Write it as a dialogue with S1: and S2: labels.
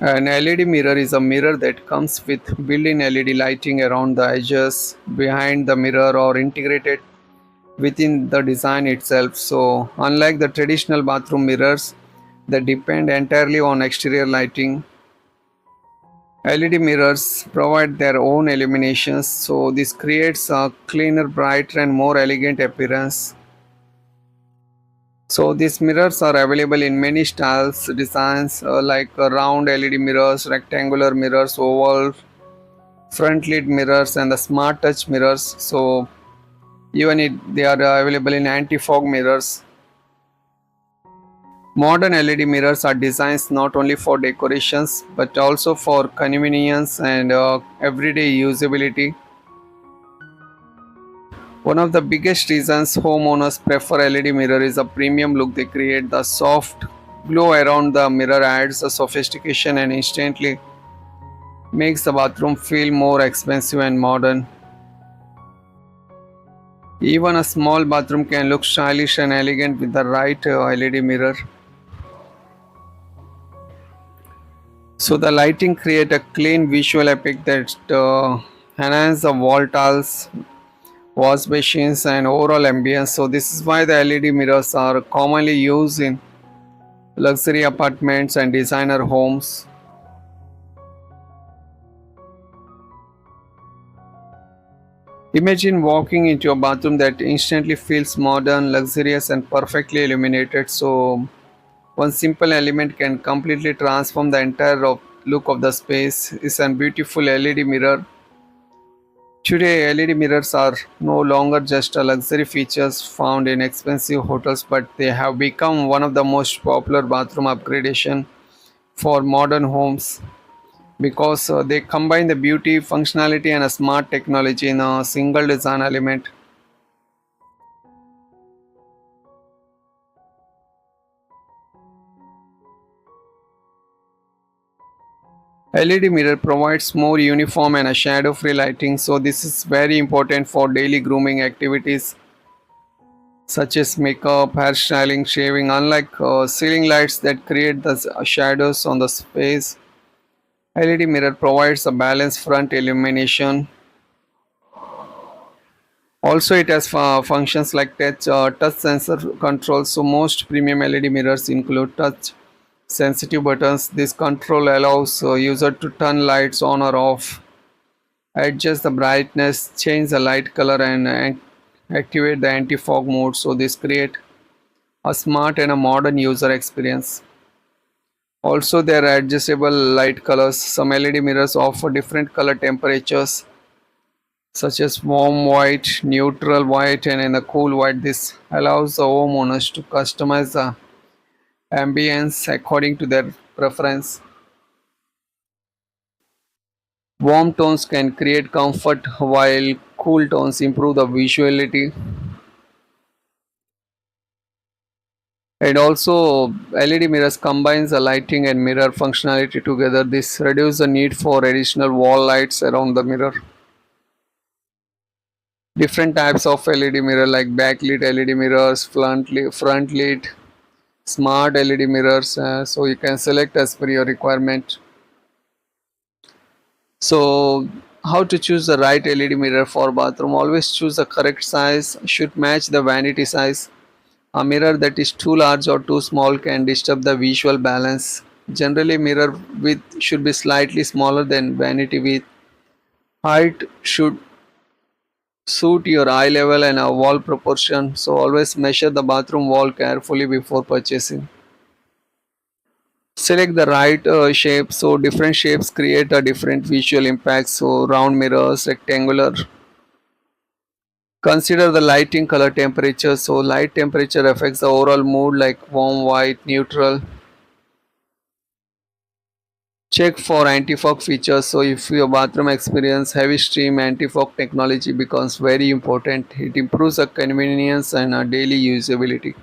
S1: An LED mirror is a mirror that comes with built-in LED lighting around the edges, behind the mirror, or integrated within the design itself. So, unlike the traditional bathroom mirrors that depend entirely on exterior lighting, LED mirrors provide their own illuminations, so this creates a cleaner, brighter, and more elegant appearance. So these mirrors are available in many styles, designs like round LED mirrors, rectangular mirrors, oval, front lit mirrors, and the smart touch mirrors. So they are available in anti-fog mirrors. Modern LED mirrors are designed not only for decorations but also for convenience and everyday usability. One of the biggest reasons homeowners prefer LED mirror is the premium look they create. The soft glow around the mirror adds a sophistication and instantly makes the bathroom feel more expensive and modern. Even a small bathroom can look stylish and elegant with the right LED mirror. So the lighting create a clean visual effect that enhance the wall tiles, wash machines, and overall ambience. So this is why the LED mirrors are commonly used in luxury apartments and designer homes. Imagine walking into a bathroom that instantly feels modern, luxurious, and perfectly illuminated. So one simple element can completely transform the entire look of the space. Is a beautiful LED mirror. Today, LED mirrors are no longer just a luxury features found in expensive hotels, but they have become one of the most popular bathroom upgradation for modern homes because they combine the beauty, functionality, and a smart technology in a single design element. LED mirror provides more uniform and a shadow-free lighting, so this is very important for daily grooming activities such as makeup, hairstyling, shaving. Unlike ceiling lights that create the shadows on the space, LED mirror provides a balanced front illumination. Also, it has functions like touch sensor control. So most premium LED mirrors include touch sensitive buttons. This control allows user to turn lights on or off, adjust the brightness, change the light color, and activate the anti-fog mode. So this create a smart and a modern user experience. Also, there are adjustable light colors. Some LED mirrors offer different color temperatures such as warm white, neutral white, and in a cool white. This allows the homeowners to customize the ambience according to their preference. Warm tones can create comfort while cool tones improve the visuality. And also LED mirrors combines the lighting and mirror functionality together. This reduces the need for additional wall lights around the mirror. Different types of LED mirror like backlit LED mirrors, front lit, smart LED mirrors. So you can select as per your requirement. So how to choose the right LED mirror for bathroom? Always choose the correct size. Should match the vanity size. A mirror that is too large or too small can disturb the visual balance. Generally, mirror width should be slightly smaller than vanity width. Height should suit your eye level and a wall proportion. So always measure the bathroom wall carefully before purchasing. Select the right shape. So different shapes create a different visual impact. So round mirrors, rectangular. Consider the lighting color temperature. So light temperature affects the overall mood like warm, white, neutral. Check for anti-fog features. So if your bathroom experience heavy stream, anti-fog technology becomes very important. It improves the convenience and daily usability.